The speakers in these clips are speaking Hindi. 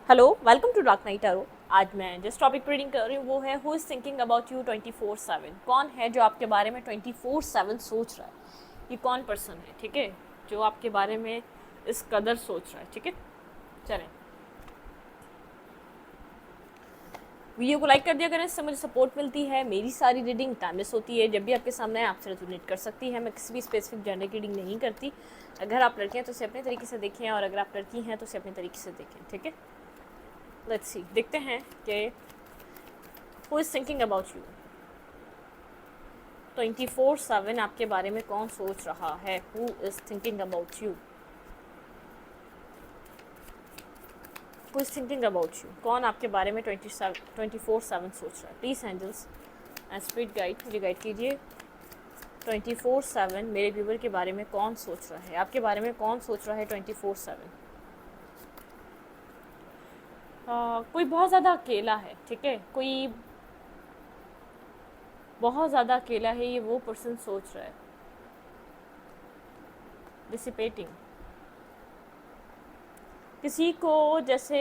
Hello, welcome to dark night tarot. आज मैं जिस टॉपिक पर रीडिंग कर रही हूँ वो है who is thinking about you 24/7। कौन है जो आपके बारे में 24/7 सोच रहा है। ये कौन पर्सन है, ठीक है, जो आपके बारे में इस कदर सोच रहा है। ठीक है, चलें, वीडियो को लाइक कर दिया करें, इससे मुझे सपोर्ट मिलती है। मेरी सारी रीडिंग टाइमलेस होती है, जब भी आपके सामने है आपसे रेजोनेट कर सकती है। मैं किसी भी स्पेसिफिक जेंडर की रीडिंग नहीं करती। अगर आप लड़कियाँ तो उसे अपने तरीके से देखें, और अगर आप लड़की हैं तो उसे अपने तरीके से देखें। ठीक है, लेट्स सी, देखते हैं कि who is thinking about you 24/7 आपके बारे में कौन सोच रहा है। Who is thinking about you, who is thinking about you, कौन आपके बारे में 24/7 सोच रहा है। Please angels and spirit guide मुझे गाइड कीजिए। 24/7 मेरे व्यूवर के बारे में कौन सोच रहा है, आपके बारे में कौन सोच रहा है 24/7। कोई बहुत ज़्यादा अकेला है, ठीक है, कोई बहुत ज़्यादा अकेला है, ये वो पर्सन सोच रहा है। डिसिपेटिंग, किसी को जैसे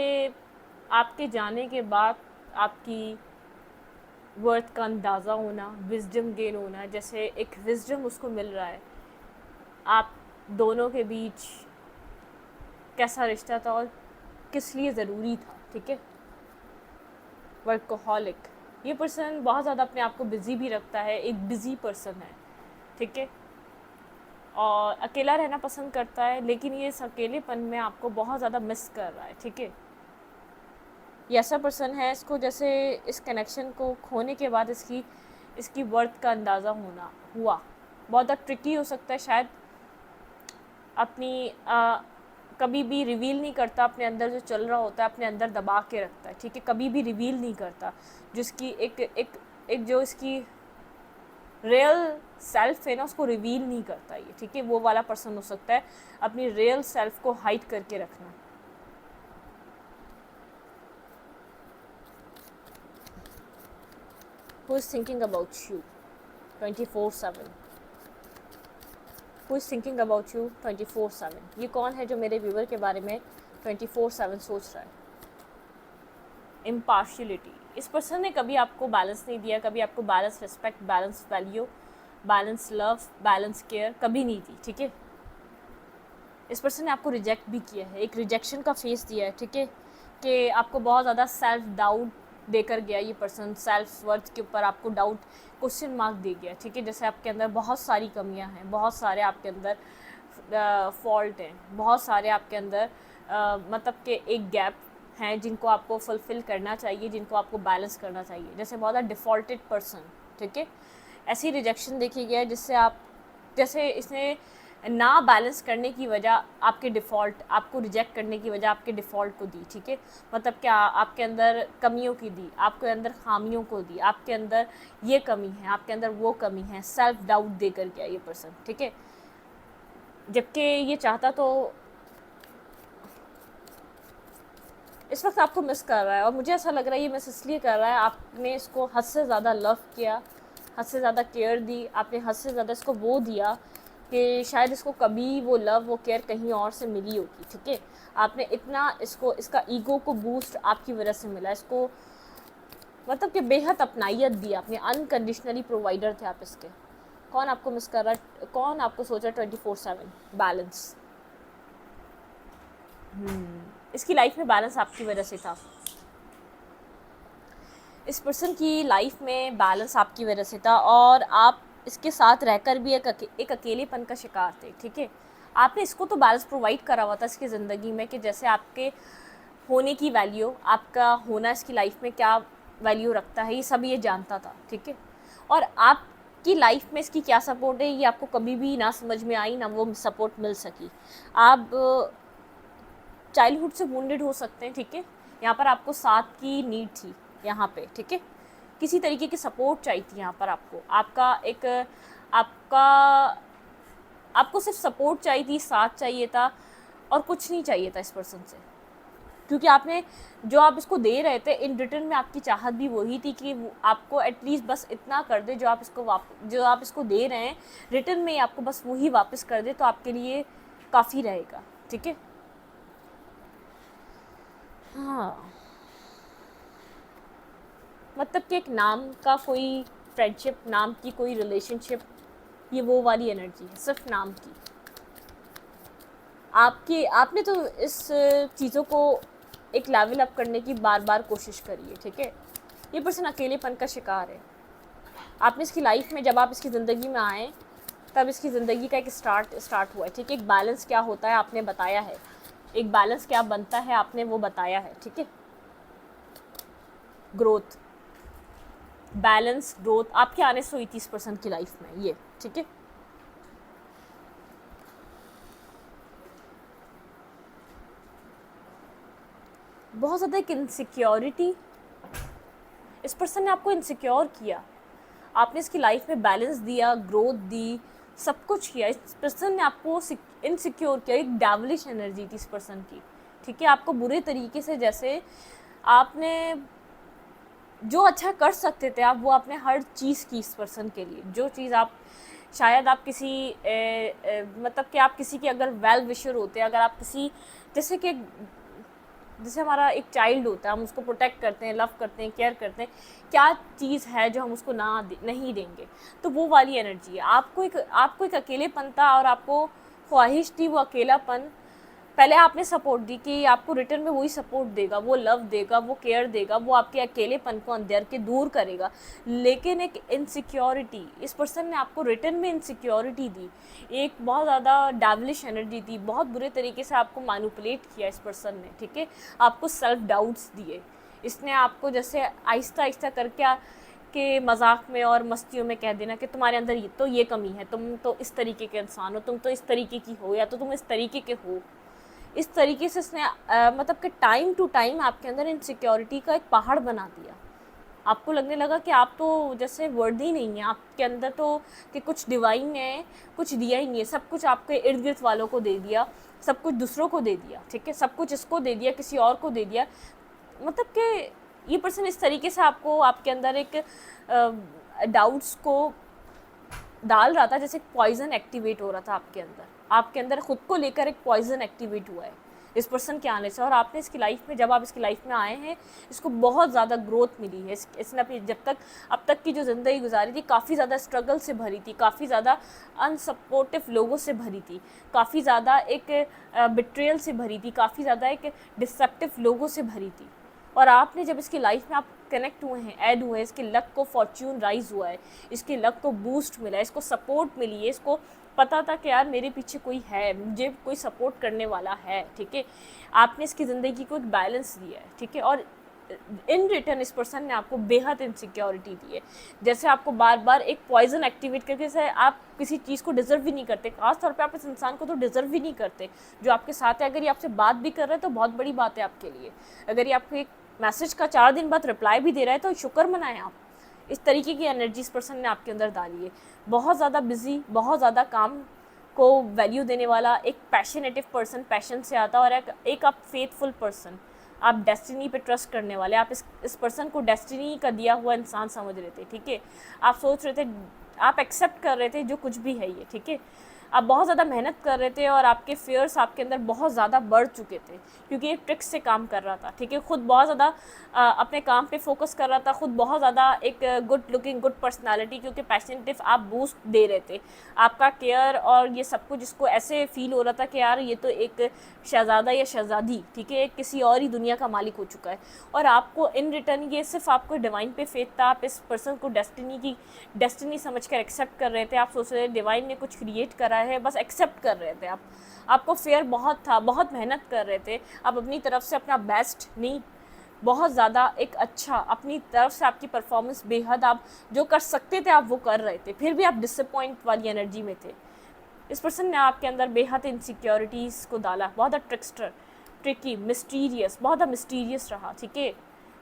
आपके जाने के बाद आपकी वर्थ का अंदाज़ा होना, विजडम गेन होना, जैसे एक विजडम उसको मिल रहा है आप दोनों के बीच कैसा रिश्ता था और किस लिए ज़रूरी था। ठीक है, वर्कोहॉलिक, ये पर्सन बहुत ज़्यादा अपने आप को बिज़ी भी रखता है, एक बिज़ी पर्सन है। ठीक है, और अकेला रहना पसंद करता है, लेकिन ये इस अकेलेपन में आपको बहुत ज़्यादा मिस कर रहा है। ठीक है, ये ऐसा पर्सन है, इसको जैसे इस कनेक्शन को खोने के बाद इसकी वर्थ का अंदाज़ा हुआ। बहुत ज़्यादा ट्रिकी हो सकता है, शायद अपनी कभी भी रिवील नहीं करता अपने अंदर जो चल रहा होता है, अपने अंदर दबा के रखता है। ठीक है, कभी भी रिवील नहीं करता जिसकी एक जो इसकी रियल सेल्फ है ना, उसको रिवील नहीं करता ये। ठीक है, वो वाला पर्सन हो सकता है, अपनी रियल सेल्फ को हाइड करके रखना। Who is thinking about you 24/7, who is thinking about you 24/7। ये कौन है जो मेरे व्यूवर के बारे में 24/7 सोच रहा है। इम्पार्शियलिटी, इस पर्सन ने कभी आपको बैलेंस नहीं दिया, कभी आपको balance respect, balance value, balance love, balance care कभी नहीं दी। ठीक है, इस पर्सन ने आपको रिजेक्ट भी किया है, एक रिजेक्शन का फेस दिया है। ठीक है, कि आपको बहुत ज़्यादा सेल्फ डाउट देकर गया ये पर्सन, सेल्फ वर्थ के ऊपर आपको डाउट, क्वेश्चन मार्क दे गया। ठीक है, जैसे आपके अंदर बहुत सारी कमियां हैं, बहुत सारे आपके अंदर फॉल्ट हैं, बहुत सारे आपके अंदर मतलब कि एक गैप हैं जिनको आपको फुलफ़िल करना चाहिए, जिनको आपको बैलेंस करना चाहिए। जैसे बहुत ज़्यादा डिफ़ॉल्टेड पर्सन। ठीक है, ऐसी रिजेक्शन देखी गया है जिससे आप, जैसे इसने ना बैलेंस करने की वजह आपके डिफ़ॉल्ट, आपको रिजेक्ट करने की वजह आपके डिफ़ॉल्ट को दी। ठीक है, मतलब क्या आपके अंदर कमियों की दी, आपके अंदर खामियों को दी, आपके अंदर ये कमी है, आपके अंदर वो कमी है, सेल्फ डाउट दे कर गया ये पर्सन। ठीक है, जबकि ये चाहता तो इस वक्त आपको मिस कर रहा है, और मुझे ऐसा लग रहा है ये मिस इसलिए कर रहा है, आपने इसको हद से ज़्यादा लव किया, हद से ज़्यादा केयर दी, आपने हद से ज़्यादा इसको वो दिया कि शायद इसको कभी वो लव, वो केयर कहीं और से मिली होगी। ठीक है, आपने इतना इसको, इसका ईगो को बूस्ट आपकी वजह से मिला, इसको मतलब कि बेहद अपनाइयत दी आपने, अनकंडीशनली प्रोवाइडर थे आप इसके। कौन आपको मिस कर रहा है, कौन आपको सोच रहा है 24/7। बैलेंस, इसकी लाइफ में बैलेंस आपकी वजह से था। इस पर्सन की लाइफ में बैलेंस आपकी वजह से था, और आप इसके साथ रहकर भी एक अकेलेपन का शिकार थे। ठीक है, आपने इसको तो बैलेंस प्रोवाइड करा हुआ था इसकी ज़िंदगी में, कि जैसे आपके होने की वैल्यू, आपका होना इसकी लाइफ में क्या वैल्यू रखता है, ये सब ये जानता था। ठीक है, और आपकी लाइफ में इसकी क्या सपोर्ट है ये आपको कभी भी ना समझ में आई, ना वो सपोर्ट मिल सकी। आप चाइल्डहुड से वुंडेड हो सकते हैं। ठीक है, यहाँ पर आपको साथ की नीड थी यहाँ पे। ठीक है, किसी तरीके की सपोर्ट चाहिए थी यहाँ पर आपको, आपका आपको सिर्फ सपोर्ट चाहिए थी, साथ चाहिए था, और कुछ नहीं चाहिए था इस पर्सन से। क्योंकि आपने जो आप इसको दे रहे थे, इन रिटर्न में आपकी चाहत भी वही थी कि आपको एटलीस्ट बस इतना कर दे जो आप इसको दे रहे हैं, रिटर्न में आपको बस वही वापस कर दे, तो आपके लिए काफ़ी रहेगा। ठीक है, हाँ, मतलब कि एक नाम का कोई फ्रेंडशिप, नाम की कोई रिलेशनशिप, ये वो वाली एनर्जी है, सिर्फ नाम की। आपकी आपने तो इस चीज़ों को एक लेवल अप करने की बार बार कोशिश करी है, ठीक है। ये पर्सन अकेलेपन का शिकार है। आपने इसकी लाइफ में, जब आप इसकी ज़िंदगी में आए तब इसकी ज़िंदगी का एक स्टार्ट हुआ है, ठीक है। एक बैलेंस क्या होता है आपने बताया है, एक बैलेंस क्या बनता है आपने वो बताया है, ठीक है। ग्रोथ, बैलेंस, ग्रोथ आपके आने से हुई थी इस पर्सन की लाइफ में, ये ठीक है। बहुत ज़्यादा एक इनसिक्योरिटी, इस पर्सन ने आपको इनसिक्योर किया। आपने इसकी लाइफ में बैलेंस दिया, ग्रोथ दी, सब कुछ किया। इस पर्सन ने आपको इनसिक्योर किया। एक डेविलिश एनर्जी थी इस पर्सन की, ठीक है। आपको बुरे तरीके से, जैसे आपने जो अच्छा कर सकते थे आप, वो आपने हर चीज़ की इस पर्सन के लिए। जो चीज़ आप शायद आप किसी मतलब कि आप किसी के अगर वेल विशर होते, अगर आप किसी, जैसे हमारा एक चाइल्ड होता है, हम उसको प्रोटेक्ट करते हैं, लव करते हैं, केयर करते हैं, क्या चीज़ है जो हम उसको नहीं देंगे, तो वो वाली एनर्जी है। आपको एक अकेलेपन था और आपको ख्वाहिश थी वो अकेलापन, पहले आपने सपोर्ट दी कि आपको रिटर्न में वही सपोर्ट देगा, वो लव देगा, वो केयर देगा, वो आपके अकेलेपन को अंदर के दूर करेगा। लेकिन एक इनसिक्योरिटी, इस पर्सन ने आपको रिटर्न में इनसिक्योरिटी दी, एक बहुत ज़्यादा डेविलिश एनर्जी दी, बहुत बुरे तरीके से आपको मैनिपुलेट किया इस पर्सन ने, ठीक है। आपको सेल्फ डाउट्स दिए इसने, आपको जैसे आहिस्ता आहिस्ता करके के मजाक में और मस्तियों में कह देना कि तुम्हारे अंदर ये कमी है, तुम तो इस तरीके के इंसान हो, तुम तो इस तरीके की हो, या तो तुम इस तरीके के हो। इस तरीके से इसने मतलब कि टाइम टू टाइम आपके अंदर इनसिक्योरिटी का एक पहाड़ बना दिया। आपको लगने लगा कि आप तो जैसे वर्दी नहीं है, आपके अंदर तो कि कुछ डिवाइन है, कुछ दिया ही नहीं है, सब कुछ आपके इर्द गिर्द वालों को दे दिया, सब कुछ दूसरों को दे दिया, ठीक है। सब कुछ इसको दे दिया, किसी और को दे दिया। मतलब कि ये पर्सन इस तरीके से आपको, आपके अंदर एक डाउट्स को डाल रहा था, जैसे पॉइजन एक्टिवेट हो रहा था आपके अंदर खुद को लेकर एक पॉइजन एक्टिवेट हुआ है इस पर्सन के आने से। और आपने इसकी लाइफ में, जब आप इसकी लाइफ में आए हैं, इसको बहुत ज़्यादा ग्रोथ मिली है। इसने अपनी अब तक की जो ज़िंदगी गुजारी थी, काफ़ी ज़्यादा स्ट्रगल से भरी थी, काफ़ी ज़्यादा अनसपोर्टिव लोगों से भरी थी, काफ़ी ज़्यादा एक बिट्रेयल से भरी थी, काफ़ी ज़्यादा एक डिसेप्टिव लोगों से भरी थी। और आपने जब इसकी लाइफ में आप कनेक्ट हुए हैं, ऐड हुए हैं, इसके लक को फॉर्च्यून राइज हुआ है, इसके लक को बूस्ट मिला है, इसको सपोर्ट मिली है, इसको पता था कि यार मेरे पीछे कोई है, मुझे कोई सपोर्ट करने वाला है, ठीक है। आपने इसकी ज़िंदगी को एक बैलेंस दिया है, ठीक है। और इन रिटर्न इस पर्सन ने आपको बेहद इनसिक्योरिटी दी है। जैसे आपको बार बार एक पॉइजन एक्टिवेट करके, जैसे आप किसी चीज़ को डिजर्व भी नहीं करते, खास तौर पे आप इस इंसान को तो डिजर्व भी नहीं करते जो आपके साथ है। अगर ये आपसे बात भी कर रहे हैं तो बहुत बड़ी बात है आपके लिए। अगर ये आपको एक मैसेज का 4 दिन बाद रिप्लाई भी दे रहा है तो शुक्र मनाएं आप। इस तरीके की एनर्जी इस पर्सन ने आपके अंदर डाली है। बहुत ज़्यादा बिजी, बहुत ज़्यादा काम को वैल्यू देने वाला, एक पैशनेटिव पर्सन, पैशन से आता, और एक आप फेथफुल पर्सन, आप डेस्टिनी पे ट्रस्ट करने वाले। आप इस पर्सन को डेस्टिनी का दिया हुआ इंसान समझ रहे थे, ठीक है। आप सोच रहे थे, आप एक्सेप्ट कर रहे थे जो कुछ भी है ये, ठीक है। आप बहुत ज़्यादा मेहनत कर रहे थे और आपके फियर्स आपके अंदर बहुत ज़्यादा बढ़ चुके थे, क्योंकि एक ट्रिक्स से काम कर रहा था, ठीक है। खुद बहुत ज़्यादा अपने काम पे फोकस कर रहा था, खुद बहुत ज़्यादा एक गुड लुकिंग, गुड पर्सनालिटी, क्योंकि पैशनेटिव आप बूस्ट दे रहे थे। आपका केयर और ये सब कुछ इसको ऐसे फील हो रहा था कि यार ये तो एक शहज़ादा या शहज़ादी, ठीक है, किसी और ही दुनिया का मालिक हो चुका है। और आपको इन रिटर्न ये सिर्फ आपको डिवाइन पे फेथ था, आप इस पर्सन को डेस्टिनी समझ कर एक्सेप्ट कर रहे थे। आप सोच रहे थे डिवाइन ने कुछ क्रिएट करा है, बस एक्सेप्ट कर रहे थे आप। आपको फेयर बहुत था, बहुत मेहनत कर रहे थे आप अपनी तरफ से, अपना बेस्ट नहीं, बहुत ज़्यादा एक अच्छा अपनी तरफ से आपकी परफॉर्मेंस बेहद, आप जो कर सकते थे आप वो कर रहे थे, फिर भी आप डिसअपॉइंट वाली एनर्जी में थे। इस पर्सन ने आपके अंदर बेहद इनसिक्योरिटीज़ को डाला, बहुत ज़्यादा ट्रिक्स्टर, ट्रिकी, मिस्टीरियस, बहुत ज़्यादा मिस्टीरियस रहा, ठीक है।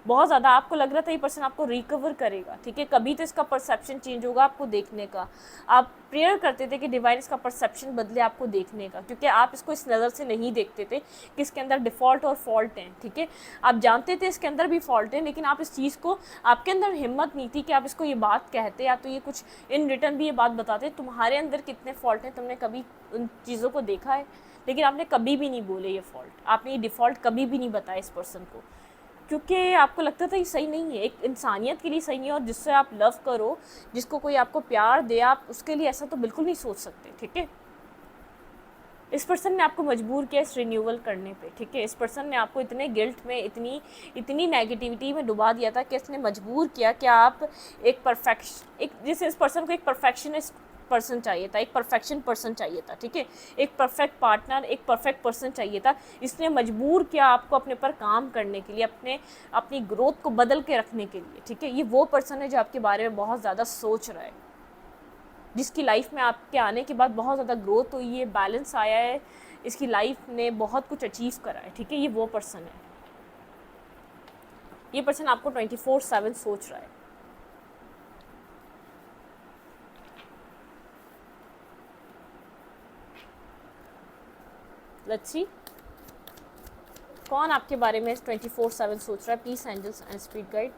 बहुत ज़्यादा आपको लग रहा था ये पर्सन आपको रिकवर करेगा, ठीक है। कभी तो इसका परसेप्शन चेंज होगा आपको देखने का। आप प्रेयर करते थे कि डिवाइन इसका परसेप्शन बदले आपको देखने का, क्योंकि आप इसको इस नज़र से नहीं देखते थे कि इसके अंदर डिफ़ॉल्ट और फॉल्ट हैं, ठीक है। आप जानते थे इसके अंदर भी फॉल्ट है, लेकिन आप इस चीज़ को, आपके अंदर हिम्मत नहीं थी कि आप इसको ये बात कहते, या तो ये कुछ इन रिटर्न भी ये बात बताते तुम्हारे अंदर कितने फॉल्ट हैं, तुमने कभी उन चीज़ों को देखा है, लेकिन आपने कभी भी नहीं बोले ये फॉल्ट, आपने ये डिफ़ॉल्ट कभी भी नहीं बताया इस पर्सन को, क्योंकि आपको लगता था ये सही नहीं है, एक इंसानियत के लिए सही नहीं है। और जिससे आप लव करो, जिसको कोई आपको प्यार दे, आप उसके लिए ऐसा तो बिल्कुल नहीं सोच सकते, ठीक है। इस पर्सन ने आपको मजबूर किया इस रिन्यूअल करने पे, ठीक है। इस पर्सन ने आपको इतने गिल्ट में, इतनी इतनी नेगेटिविटी में डुबा दिया था कि इसने मजबूर किया कि आप एक जैसे इस पर्सन को एक परफेक्शनिस्ट पर्सन चाहिए था, एक परफेक्शन पर्सन चाहिए था, ठीक है, एक परफेक्ट पार्टनर, एक परफेक्ट पर्सन चाहिए था। इसने मजबूर किया आपको अपने पर काम करने के लिए, अपनी ग्रोथ को बदल के रखने के लिए, ठीक है। ये वो पर्सन है जो आपके बारे में बहुत ज़्यादा सोच रहा है, जिसकी लाइफ में आपके आने के बाद बहुत ज़्यादा ग्रोथ हुई है, बैलेंस आया है, इसकी लाइफ ने बहुत कुछ अचीव करा है, ठीक है। ये वो पर्सन है, ये पर्सन आपको 24/7 सोच रहा है। लेट्स सी कौन आपके बारे में 24/7 सोच रहा है। Please angels and spirit guide,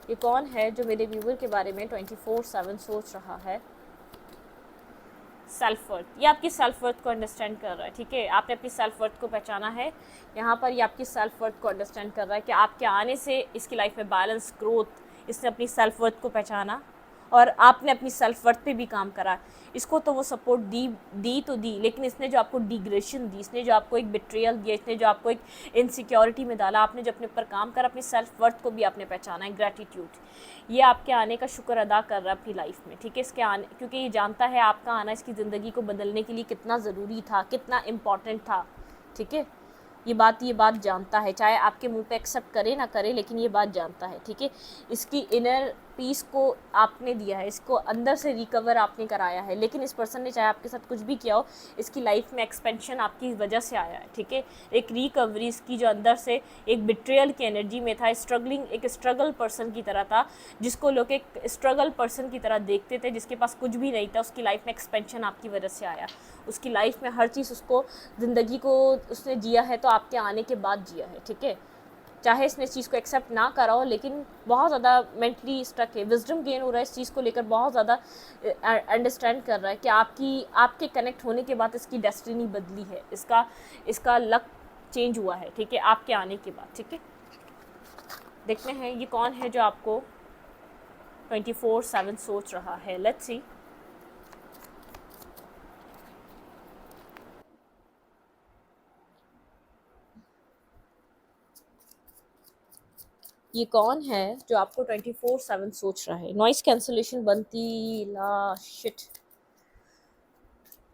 ये कौन है जो मेरे व्यूवर के बारे में 24/7 सोच रहा है। सेल्फ वर्थ, ये आपकी सेल्फ वर्थ को अंडरस्टैंड कर रहा है, ठीक है। आपने अपनी सेल्फ वर्थ को पहचाना है यहाँ पर, ये आपकी सेल्फ वर्थ को अंडरस्टैंड कर रहा है कि आपके आने से इसकी लाइफ में बैलेंस, ग्रोथ, इसने अपनी सेल्फ वर्थ को पहचाना और आपने अपनी सेल्फ वर्थ पे भी काम करा। इसको तो वो सपोर्ट दी, लेकिन इसने जो आपको डिग्रेशन दी, इसने जो आपको एक बिट्रियल दिया, इसने जो आपको एक इनसिक्योरिटी में डाला, आपने जो अपने ऊपर काम करा, अपनी सेल्फ वर्थ को भी आपने पहचाना है। ग्रैटिट्यूड, ये आपके आने का शुक्र अदा कर रहा है अपनी लाइफ में, ठीक है। इसके आने, क्योंकि ये जानता है आपका आना इसकी ज़िंदगी को बदलने के लिए कितना ज़रूरी था, कितना इम्पॉर्टेंट था, ठीक है। ये बात जानता है, चाहे आपके मुंह पे एक्सेप्ट करे ना करे, लेकिन ये बात जानता है, ठीक है। इसकी इनर पीस को आपने दिया है, इसको अंदर से रिकवर आपने कराया है। लेकिन इस पर्सन ने चाहे आपके साथ कुछ भी किया हो, इसकी लाइफ में एक्सपेंशन आपकी वजह से आया है, ठीक है। एक रिकवरी इसकी जो अंदर से एक बिट्रियल की एनर्जी में था, एक स्ट्रगल पर्सन की तरह था, जिसको लोग एक स्ट्रगल पर्सन की तरह देखते थे, जिसके पास कुछ भी नहीं था, उसकी लाइफ में एक्सपेंशन आपकी वजह से आया। उसकी लाइफ में हर चीज़, उसको ज़िंदगी को उसने जिया है तो आपके आने के बाद जिया है, ठीक है। चाहे इसने इस चीज़ को एक्सेप्ट ना करा हो, लेकिन बहुत ज़्यादा मेंटली स्टक है, विजडम गेन हो रहा है इस चीज़ को लेकर, बहुत ज़्यादा अंडरस्टैंड कर रहा है कि आपके कनेक्ट होने के बाद इसकी डेस्टिनी बदली है, इसका लक चेंज हुआ है, ठीक है, आपके आने के बाद, ठीक है। देखते हैं ये कौन है जो आपको 24/7 सोच रहा है। लेट्स सी ये कौन है जो आपको 24/7 सोच रहा है। नॉइस कैंसलेशन बनती ला शिट,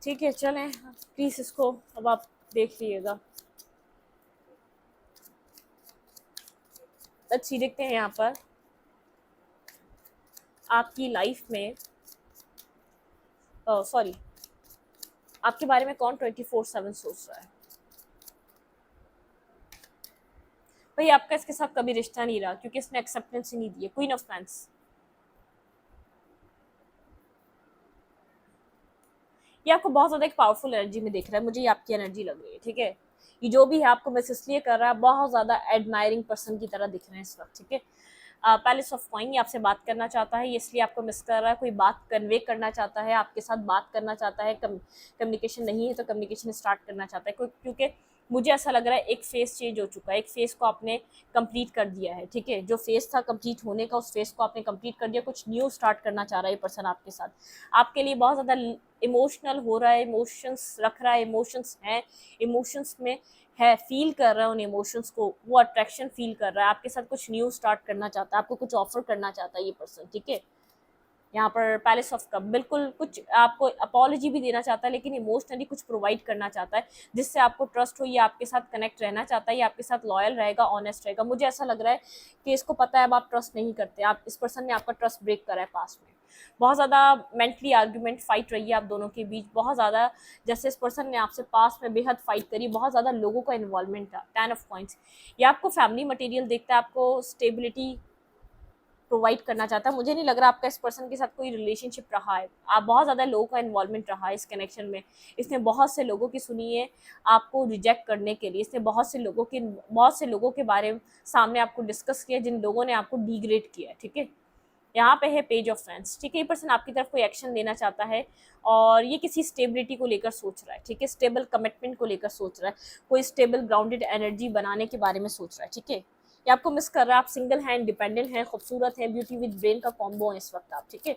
ठीक है, चलें प्लीज़ इसको अब आप देख लीजिएगा। अच्छी देखते हैं यहाँ पर आपकी लाइफ में, सॉरी, आपके बारे में कौन 24/7 सोच रहा है। भाई आपका इसके साथ कभी रिश्ता नहीं रहा, क्योंकि इसने एक्सेप्टेंस ही नहीं दी है। क्वीन ऑफ पेंस, ये आपको बहुत ज़्यादा एक पावरफुल एनर्जी में देख रहा है, मुझे ये आपकी एनर्जी लग रही है, ठीक है। ये जो भी है आपको मिस इसलिए कर रहा है, बहुत ज़्यादा एडमायरिंग पर्सन की तरह दिख रहे हैं इस वक्त, ठीक है। पैलेस ऑफ कॉइन, ये आपसे बात करना चाहता है, ये इसलिए आपको मिस कर रहा है, कोई बात कन्वे करना चाहता है, आपके साथ बात करना चाहता है, कम्युनिकेशन नहीं है तो कम्युनिकेशन स्टार्ट करना चाहता है, क्योंकि मुझे ऐसा लग रहा है एक फेस चेंज हो चुका है, एक फेस को आपने कंप्लीट कर दिया है, ठीक है। जो फेस था कंप्लीट होने का, उस फेस को आपने कंप्लीट कर दिया, कुछ न्यू स्टार्ट करना चाह रहा है ये पर्सन आपके साथ। आपके लिए बहुत ज़्यादा इमोशनल हो रहा है, इमोशंस रख रहा है, इमोशंस हैं, इमोशंस में है, फील कर रहा है उन इमोशंस को, वो अट्रैक्शन फील कर रहा है, आपके साथ कुछ न्यू स्टार्ट करना चाहता है, आपको कुछ ऑफर करना चाहता है ये पर्सन, ठीक है। यहाँ पर पैलेस ऑफ कप, बिल्कुल कुछ आपको अपॉलॉजी भी देना चाहता है, लेकिन इमोशनली कुछ प्रोवाइड करना चाहता है जिससे आपको ट्रस्ट हो, ये आपके साथ कनेक्ट रहना चाहता है, ये आपके साथ लॉयल रहेगा, ऑनेस्ट रहेगा। मुझे ऐसा लग रहा है कि इसको पता है अब आप ट्रस्ट नहीं करते, आप इस पर्सन ने आपका ट्रस्ट ब्रेक करा है पास्ट में। बहुत ज़्यादा मेंटली आर्ग्यूमेंट फाइट रही है आप दोनों के बीच, बहुत ज़्यादा, जैसे इस पर्सन ने आपसे पास्ट में बेहद फाइट करी, बहुत ज़्यादा लोगों का इन्वॉल्वमेंट था। 10 ऑफ कॉइंस, ये आपको फैमिली मटेरियल देखता है, आपको स्टेबिलिटी प्रोवाइड करना चाहता है। मुझे नहीं लग रहा आपका इस पर्सन के साथ कोई रिलेशनशिप रहा है, आप बहुत ज़्यादा लोगों का इन्वॉल्वमेंट रहा है इस कनेक्शन में। इसने बहुत से लोगों की सुनी है आपको रिजेक्ट करने के लिए, इसने बहुत से लोगों के बारे में सामने आपको डिस्कस किया, जिन लोगों ने आपको डिग्रेड किया है, ठीक है। यहाँ पे है पेज ऑफ फ्रेंड्स, ठीक है। ये पर्सन आपकी तरफ कोई एक्शन लेना चाहता है और ये किसी स्टेबिलिटी को लेकर सोच रहा है, ठीक है। स्टेबल कमिटमेंट को लेकर सोच रहा है, कोई स्टेबल ग्राउंडेड एनर्जी बनाने के बारे में सोच रहा है, ठीक है। ये आपको मिस कर रहा है, आप सिंगल हैंड डिपेंडेंट हैं, खूबसूरत है, ब्यूटी विद ब्रेन का कॉम्बो है इस वक्त आप, ठीक है।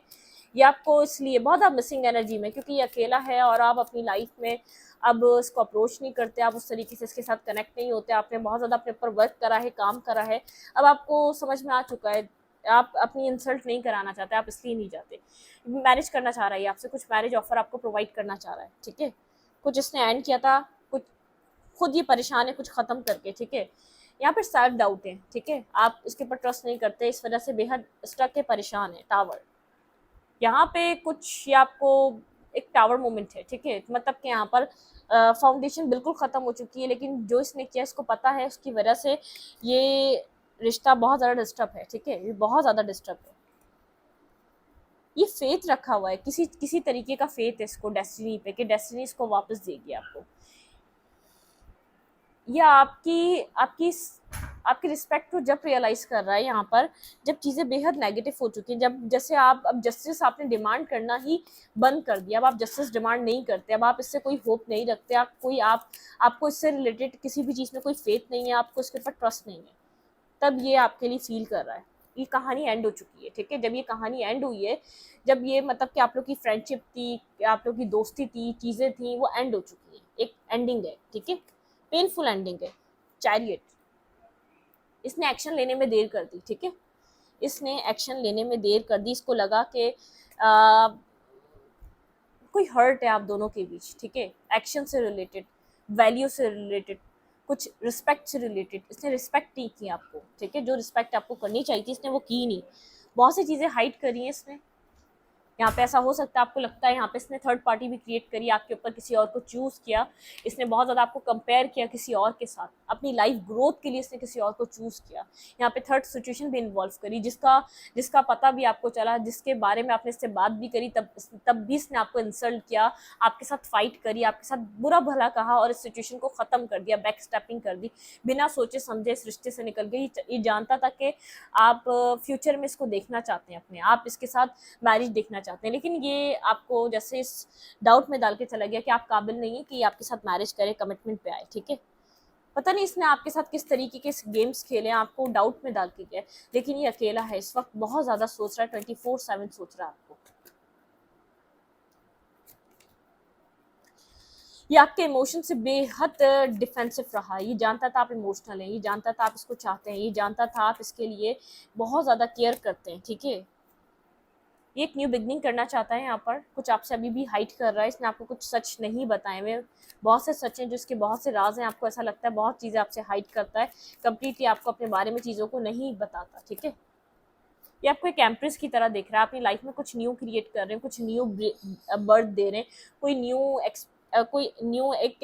ये आपको इसलिए बहुत आप मिसिंग एनर्जी में, क्योंकि ये अकेला है और आप अपनी लाइफ में अब इसको अप्रोच नहीं करते, आप उस तरीके से इसके साथ कनेक्ट नहीं होते, आपने बहुत ज़्यादा अपने ऊपर वर्क करा है, काम करा है, अब आपको समझ में आ चुका है, आप अपनी इंसल्ट नहीं कराना चाहते, आप इसलिए नहीं जाते। मैरिज करना चाह रहा है आपसे, कुछ मैरिज ऑफर आपको प्रोवाइड करना चाह रहा है, ठीक है। कुछ इसने एंड किया था, कुछ खुद ये परेशान है कुछ ख़त्म करके, ठीक है। यहाँ पर सेल्फ डाउट है, ठीक है, आप इसके ऊपर ट्रस्ट नहीं करते, इस वजह से बेहद स्टक है, परेशान है। टावर, यहाँ पे कुछ ये आपको एक टावर मोमेंट है, ठीक है। मतलब कि यहाँ पर फाउंडेशन बिल्कुल ख़त्म हो चुकी है, लेकिन जो इसने किया इसको पता है, उसकी वजह से ये रिश्ता बहुत ज़्यादा डिस्टर्ब है, ठीक है। ये बहुत ज़्यादा डिस्टर्ब है, ये फेथ रखा हुआ है, किसी तरीके का फेथ है इसको डेस्टिनी पे कि डेस्टिनी इसको वापस देगी आपको, या आपकी आपकी आपकी रिस्पेक्ट को जब रियलाइज़ कर रहा है यहाँ पर, जब चीज़ें बेहद नेगेटिव हो चुकी हैं, जब जैसे आप अब जस्टिस आपने डिमांड करना ही बंद कर दिया, अब आप जस्टिस डिमांड नहीं करते, अब आप इससे कोई होप नहीं रखते, आपको इससे रिलेटेड किसी भी चीज़ में कोई फेथ नहीं है, आपको इसके ऊपर ट्रस्ट नहीं है, तब ये आपके लिए फील कर रहा है। ये कहानी एंड हो चुकी है, ठीक है। जब ये कहानी एंड हुई है, जब ये मतलब कि आप लोग की फ्रेंडशिप थी, आप लोग की दोस्ती थी, चीज़ें थी, वो एंड हो चुकी है, एक एंडिंग है, ठीक है, पेनफुल एंडिंग है। चैरियट, इसने एक्शन लेने में देर कर दी, ठीक है, इसने एक्शन लेने में देर कर दी, इसको लगा कि कोई हर्ट है आप दोनों के बीच, ठीक है, एक्शन से रिलेटेड, वैल्यू से रिलेटेड, कुछ रिस्पेक्ट से रिलेटेड, इसने रिस्पेक्ट नहीं की आपको, ठीक है। जो रिस्पेक्ट आपको करनी चाहिए थी इसने वो की नहीं, बहुत सी चीज़ें हाइड करी हैं इसने। यहाँ पे ऐसा हो सकता है, आपको लगता है यहाँ पे इसने थर्ड पार्टी भी क्रिएट करी, आपके ऊपर किसी और को चूज़ किया, इसने बहुत ज़्यादा आपको कंपेयर किया किसी और के साथ, अपनी लाइफ ग्रोथ के लिए इसने किसी और को चूज़ किया। यहाँ पे थर्ड सिचुएशन भी इन्वॉल्व करी, जिसका पता भी आपको चला, जिसके बारे में आपने इससे बात भी करी, तब भी इसने आपको इंसल्ट किया, आपके साथ फाइट करी, आपके साथ बुरा भला कहा और इस सिचुएशन को ख़त्म कर दिया, बैक स्टेपिंग कर दी, बिना सोचे समझे इस रिश्ते से निकल गई। ये जानता था कि आप फ्यूचर में इसको देखना चाहते हैं अपने, आप इसके साथ मैरिज देखना चाहते हैं, लेकिन ये आपको जैसे इस डाउट में डाल के चला गया कि आप काबिल नहीं है कि आपके साथ मैरिज करे, कमिटमेंट पे आए, ठीक है। पता नहीं इसने आपके साथ किस तरीके के गेम्स खेले, आपको डाउट में डाल के गया, लेकिन ये अकेला है इस वक्त, बहुत ज़्यादा सोच रहा है, 24/7 सोच रहा है आपको। ये आपके इमोशन से बेहद डिफेंसिव रहा, ये जानता था आप इमोशनल हैं, ये जानता था आप इसको चाहते हैं, ये जानता था आप इसके लिए बहुत ज़्यादा केयर करते हैं, ठीक है। ये एक न्यू बिगनिंग करना चाहता है, यहाँ पर कुछ आपसे अभी भी हाइड कर रहा है, इसने आपको कुछ सच नहीं बताए हुए, बहुत से सच हैं जो इसके बहुत से राज हैं, आपको ऐसा लगता है बहुत चीज़ें आपसे हाइड करता है, कंप्लीटली आपको अपने बारे में चीज़ों को नहीं बताता, ठीक है। ये आपको एक एम्प्रेस की तरह देख रहा है, अपनी लाइफ में कुछ न्यू क्रिएट कर रहे हैं, कुछ न्यू बर्थ दे रहे हैं, कोई न्यू एक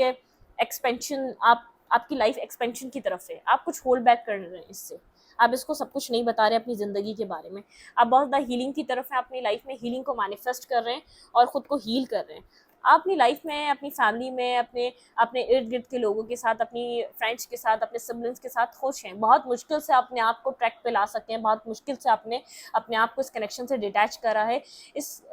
एक्सपेंशन, आपकी लाइफ एक्सपेंशन की तरफ है, आप कुछ होल्ड बैक कर रहे हैं इससे, आप इसको सब कुछ नहीं बता रहे अपनी ज़िंदगी के बारे में, आप बहुत ज़्यादा हीलिंग की तरफ है, अपनी लाइफ में हीलिंग को मैनिफेस्ट कर रहे हैं और ख़ुद को हील कर रहे हैं। आप अपनी लाइफ में, अपनी फैमिली में, अपने अपने इर्द गिर्द के लोगों के साथ, अपनी फ्रेंड्स के साथ, अपने सिबलिंग्स के साथ खुश हैं, बहुत मुश्किल से अपने आप को ट्रैक पे ला सकते हैं, बहुत मुश्किल से आपने अपने आप को इस कनेक्शन से डिटैच करा है,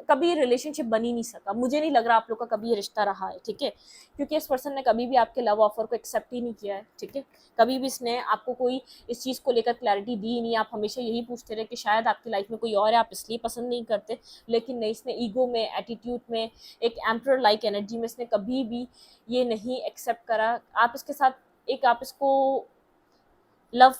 कभी ये रिलेशनशिप बन ही नहीं सका, मुझे नहीं लग रहा आप लोग का कभी ये रिश्ता रहा है, ठीक है, क्योंकि इस पर्सन ने कभी भी आपके लव ऑफर को एक्सेप्ट ही नहीं किया है, ठीक है, कभी भी इसने आपको कोई इस चीज़ को लेकर क्लैरिटी दी नहीं, आप हमेशा यही पूछते रहे कि शायद आपकी लाइफ में कोई और है, आप इसलिए पसंद नहीं करते, लेकिन नहीं, इसने ईगो में, एटीट्यूड में, एक एम्परर लाइक एनर्जी में इसने कभी भी ये नहीं एक्सेप्ट करा। आप इसके साथ आप इसको लव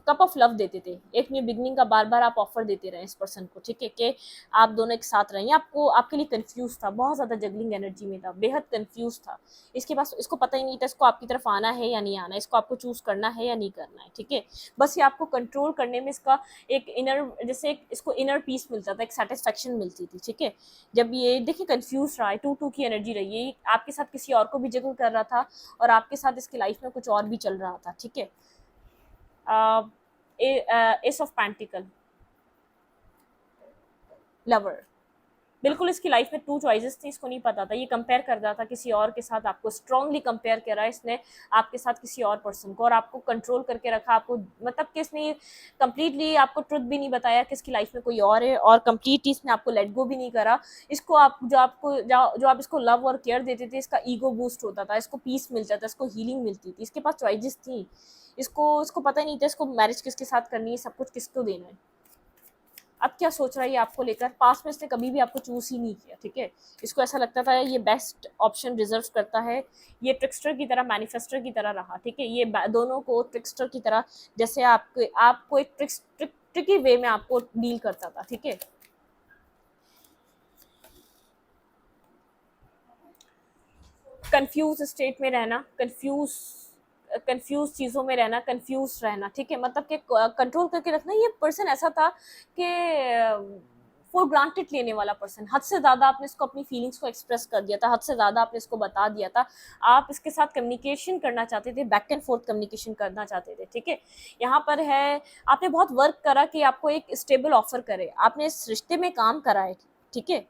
कप ऑफ लव देते थे, एक न्यू बिगनिंग का बार बार आप ऑफर देते रहे इस पर्सन को, ठीक है, कि आप दोनों एक साथ रहें, आपको आपके लिए कंफ्यूज था, बहुत ज़्यादा जगलिंग एनर्जी में था, बेहद कंफ्यूज था, इसके पास इसको पता ही नहीं था इसको आपकी तरफ आना है या नहीं आना है, इसको आपको चूज़ करना है या नहीं करना है, ठीक है। बस ये आपको कंट्रोल करने में इसका एक इनर, जैसे इसको इनर पीस मिलता था, एक सेटिस्फेक्शन मिलती थी, ठीक है। जब ये देखिए कंफ्यूज रहा है, 2-2 की एनर्जी रही है, आपके साथ किसी और को भी जगल कर रहा था और आपके साथ इसकी लाइफ में कुछ और भी चल रहा था, ठीक है। एस ऑफ पेंटिकल, लवर, बिल्कुल इसकी लाइफ में 2 चॉइसेस थी, इसको नहीं पता था, ये कंपेयर कर रहा था किसी और के साथ, आपको स्ट्रांगली कंपेयर कर रहा है इसने आपके साथ किसी और पर्सन को, और आपको कंट्रोल करके रखा, आपको मतलब कि इसने कंप्लीटली आपको ट्रुथ भी नहीं बताया कि इसकी लाइफ में कोई और है, और कंप्लीटली इसने आपको लेट गो भी नहीं करा। इसको आप जो आप इसको लव और केयर देते थे, इसका ईगो बूस्ट होता था, इसको पीस मिलता था, इसको हीलिंग मिलती थी, इसके पास चॉइसेस थी, इसको पता नहीं था इसको मैरिज किसके साथ करनी है, सब कुछ किसको देना है। अब क्या सोच रहा है ये आपको लेकर, पास में इसने कभी भी आपको चूज ही नहीं किया, ठीक है। इसको ऐसा लगता था ये बेस्ट ऑप्शन रिजर्व करता है, ये ट्रिक्स्टर की तरह, मैनिफेस्टर की तरह रहा, ठीक है। ये दोनों को ट्रिक्स्टर की तरह, जैसे आपको एक ट्रिकी वे में आपको डील करता था, ठीक है। कंफ्यूज स्टेट में रहना, कंफ्यूज चीज़ों में रहना, कंफ्यूज रहना, ठीक है। मतलब कि कंट्रोल करके रखना। ये पर्सन ऐसा था कि फॉर ग्रांटेड लेने वाला पर्सन, हद से ज़्यादा आपने इसको अपनी फीलिंग्स को एक्सप्रेस कर दिया था, हद से ज़्यादा आपने इसको बता दिया था, आप इसके साथ कम्युनिकेशन करना चाहते थे, बैक एंड फोर्थ कम्युनिकेशन करना चाहते थे, ठीक है। यहाँ पर है, आपने बहुत वर्क करा कि आपको एक स्टेबल ऑफर करे, आपने इस रिश्ते में काम करा है, ठीक है,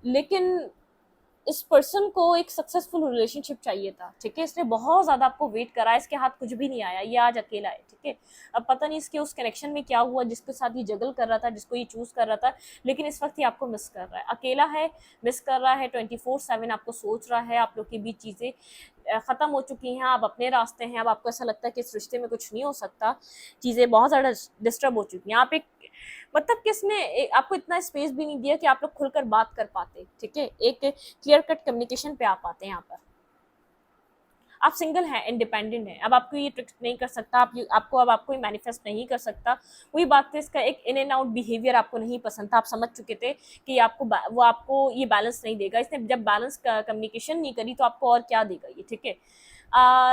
लेकिन इस पर्सन को एक सक्सेसफुल रिलेशनशिप चाहिए था, ठीक है। इसने बहुत ज़्यादा आपको वेट करा, इसके हाथ कुछ भी नहीं आया, ये आज अकेला है, ठीक है। अब पता नहीं इसके उस कनेक्शन में क्या हुआ जिसके साथ ये जगल कर रहा था, जिसको ये चूज़ कर रहा था, लेकिन इस वक्त ये आपको मिस कर रहा है, अकेला है, मिस कर रहा है, 24/7 आपको सोच रहा है, आप लोग के बीच चीज़ें ख़त्म हो चुकी हैं, आप अपने रास्ते हैं, अब आपको ऐसा लगता है कि इस रिश्ते में कुछ नहीं हो सकता, चीज़ें बहुत ज़्यादा डिस्टर्ब हो चुकी हैं। आप एक मतलब कि इसने आपको इतना स्पेस भी नहीं दिया कि आप लोग खुलकर बात कर पाते, ठीक है, एक क्लियर कट कम्युनिकेशन पे आ पाते हैं। यहाँ पर आप सिंगल हैं, इंडिपेंडेंट हैं, अब आपको ये ट्रिक नहीं कर सकता, आपको ये मैनिफेस्ट नहीं कर सकता। वही बात है, इसका एक इन एंड आउट बिहेवियर आपको नहीं पसंद था, आप समझ चुके थे कि वो आपको ये बैलेंस नहीं देगा। इसने जब बैलेंस कम्युनिकेशन नहीं करी तो आपको और क्या देगा ये, ठीक है।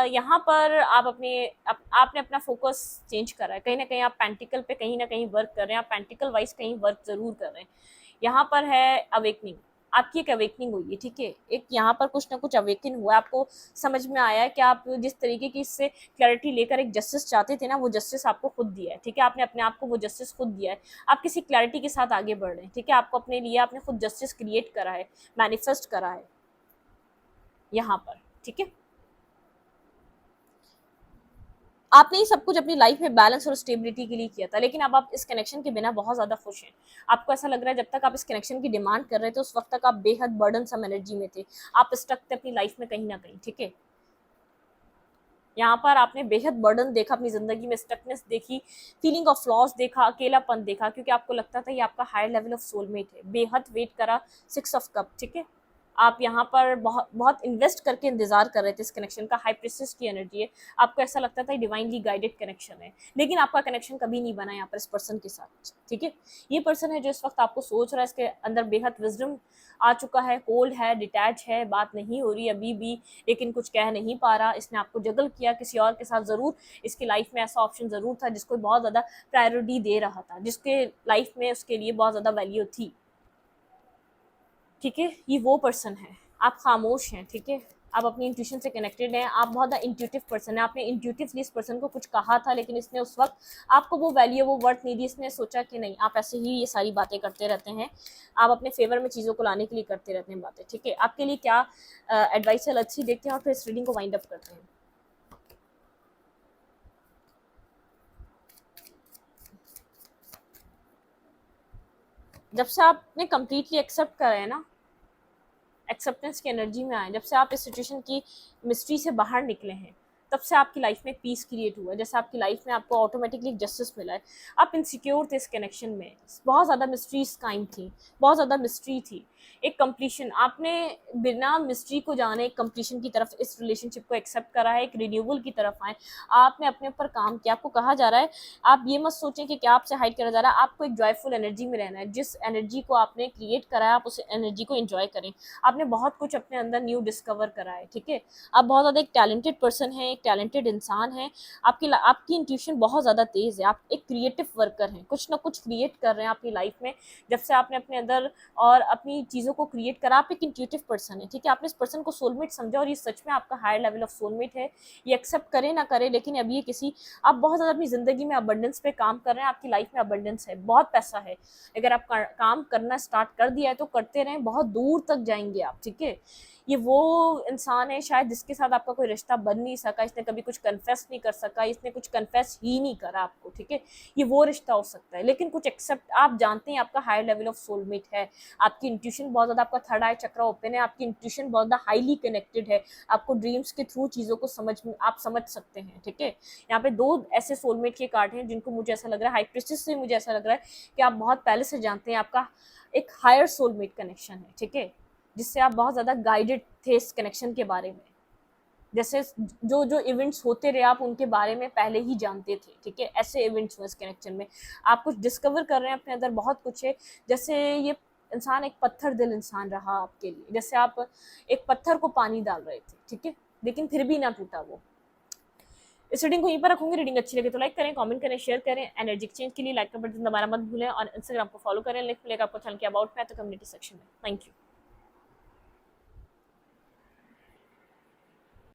यहाँ पर आपने अपना फोकस चेंज करा है, कहीं ना कहीं आप पेंटिकल पे कहीं ना कहीं वर्क कर रहे हैं, आप पेंटिकल वाइज कहीं वर्क जरूर कर रहे हैं। यहाँ पर है अवेकनिंग, आपकी एक अवेकनिंग हुई है, ठीक है, एक यहाँ पर कुछ ना कुछ अवेकन हुआ, आपको समझ में आया है कि आप जिस तरीके की इससे क्लैरिटी लेकर एक जस्टिस चाहते थे ना, वो जस्टिस आपको खुद दिया है, ठीक है। आपने अपने आप को वो जस्टिस खुद दिया है, आप किसी क्लैरिटी के साथ आगे बढ़ रहे हैं, ठीक है। आपको अपने लिए आपने खुद जस्टिस क्रिएट करा है, मैनिफेस्ट करा है यहाँ पर, ठीक है। आपने ही सब कुछ अपनी लाइफ में बैलेंस और स्टेबिलिटी के लिए किया था, लेकिन अब आप इस कनेक्शन के बिना बहुत ज़्यादा खुश हैं। आपको ऐसा लग रहा है जब तक आप इस कनेक्शन की डिमांड कर रहे थे उस वक्त तक आप बेहद बर्डन सम एनर्जी में थे, आप स्टक थे अपनी लाइफ में कहीं ना कहीं, ठीक है। यहाँ पर आपने बेहद बर्डन देखा अपनी ज़िंदगी में, स्टकनेस देखी, फीलिंग ऑफ लॉस देखा, अकेलापन देखा, क्योंकि आपको लगता था ये आपका हायर लेवल ऑफ सोलमेट है। बेहद वेट करा, 6 ऑफ कप, ठीक है। आप यहाँ पर बहुत बहुत इन्वेस्ट करके इंतजार कर रहे थे इस कनेक्शन का, हाई प्रिस्टिस की एनर्जी है, आपको ऐसा लगता था ये डिवाइनली गाइडेड कनेक्शन है, लेकिन आपका कनेक्शन कभी नहीं बना यहाँ पर इस पर्सन के साथ, ठीक है। ये पर्सन है जो इस वक्त आपको सोच रहा है, इसके अंदर बेहद विजडम आ चुका है, कोल्ड है, डिटैच है, बात नहीं हो रही अभी भी, लेकिन कुछ कह नहीं पा रहा। इसने आपको जगल किया किसी और के साथ, ज़रूर इसकी लाइफ में ऐसा ऑप्शन ज़रूर था जिसको बहुत ज़्यादा प्रायोरिटी दे रहा था, जिसके लाइफ में उसके लिए बहुत ज़्यादा वैल्यू थी, ठीक है। ये वो पर्सन है, आप खामोश हैं, ठीक है। आप अपनी इंट्यूशन से कनेक्टेड हैं, आप बहुत ज़्यादा इंट्यूटिव पर्सन है, आपने इंट्यूटिवली इस पर्सन को कुछ कहा था, लेकिन इसने उस वक्त आपको वो वैल्यू, वो वर्थ नहीं दी। इसने सोचा कि नहीं, आप ऐसे ही ये सारी बातें करते रहते हैं, आप अपने फेवर में चीज़ों को लाने के लिए करते रहते हैं बातें, ठीक है। आपके लिए क्या एडवाइस है, अच्छी देखते हैं और फिर इस रीडिंग को वाइंड अप करते हैं। जब से आपने कम्प्लीटली एक्सेप्ट करा है ना, एक्सेप्टेंस की एनर्जी में आए, जब से आप इस सिचुएशन की मिस्ट्री से बाहर निकले हैं, तब से आपकी लाइफ में पीस क्रिएट हुआ है, जैसे आपकी लाइफ में आपको ऑटोमेटिकली जस्टिस मिला है। आप इनसिक्योर थे इस कनेक्शन में, बहुत ज़्यादा मिस्ट्रीज कायम थी, बहुत ज़्यादा मिस्ट्री थी, एक कंप्लीशन, आपने बिना मिस्ट्री को जाने एक कंप्लीशन की तरफ इस रिलेशनशिप को एक्सेप्ट करा है, एक रिन्यूअल की तरफ आए, आपने अपने ऊपर काम किया। आपको कहा जा रहा है, आप ये मत सोचें कि क्या आपसे हाइड करा जा रहा है, आपको एक जॉयफुल एनर्जी में रहना है, जिस एनर्जी को आपने क्रिएट करा है आप उस एनर्जी को एंजॉय करें। आपने बहुत कुछ अपने अंदर न्यू डिस्कवर करा है, ठीक है। आप बहुत ज़्यादा एक टैलेंटेड पर्सन है, एक टैलेंटेड इंसान है, आपकी इंट्यूशन बहुत ज़्यादा तेज़ है, आप एक क्रिएटिव वर्कर हैं, कुछ ना कुछ क्रिएट कर रहे हैं अपनी लाइफ में, जब से आपने अपने अंदर और अपनी चीज़ों को क्रिएट करा। आप एक इंट्यूटिव पर्सन है, ठीक है, आपने इस पर्सन को सोलमेट समझा और ये सच में आपका हायर लेवल ऑफ सोलमेट है। ये एक्सेप्ट करे ना करे, लेकिन अभी ये किसी, आप बहुत ज़्यादा अपनी ज़िंदगी में अबंडेंस पे काम कर रहे हैं, आपकी लाइफ में अबंडेंस है, बहुत पैसा है। अगर आप काम करना स्टार्ट कर दिया है तो करते रहें, बहुत दूर तक जाएंगे आप, ठीक है। ये वो इंसान है शायद जिसके साथ आपका कोई रिश्ता बन नहीं सका, इसने कभी कुछ कन्फेस नहीं कर सका, इसने कुछ कन्फेस ही नहीं करा आपको, ठीक है। ये वो रिश्ता हो सकता है, लेकिन कुछ एक्सेप्ट, आप जानते हैं आपका हायर लेवल ऑफ सोलमेट है, आपकी इंट्यूशन बहुत ज़्यादा, आपका थर्ड आई चक्र ओपन है, आपकी इंट्यूशन बहुत ज़्यादा हाईली कनेक्टेड है, आपको ड्रीम्स के थ्रू चीज़ों को आप समझ सकते हैं, ठीक है। यहाँ पे 2 ऐसे सोलमेट के कार्ड हैं जिनको मुझे ऐसा लग रहा है, हाई प्रीस्टेस से मुझे ऐसा लग रहा है कि आप बहुत पहले से जानते हैं आपका एक हायर सोलमेट कनेक्शन है, ठीक है, जिससे आप बहुत ज़्यादा गाइडेड थे इस कनेक्शन के बारे में। जैसे जो जो इवेंट्स होते रहे आप उनके बारे में पहले ही जानते थे, ठीक है, ऐसे इवेंट्स हुए इस कनेक्शन में। आप कुछ डिस्कवर कर रहे हैं अपने अंदर, बहुत कुछ है। जैसे ये इंसान एक पत्थर दिल इंसान रहा आपके लिए, जैसे आप एक पत्थर को पानी डाल रहे थे, ठीक है, लेकिन फिर भी ना टूटा वो। इस रीडिंग को यहीं पर रखूंगी। रीडिंग अच्छी लगे तो लाइक करें, कमेंट करें, शेयर करें। एनर्जी एक्सचेंज के लिए लाइक का बटन दबाना मत भूलें और इंस्टाग्राम को फॉलो करें। लिंक मिलेगा आपको चैनल के अबाउट में तो कम्युनिटी सेक्शन में। Thank you.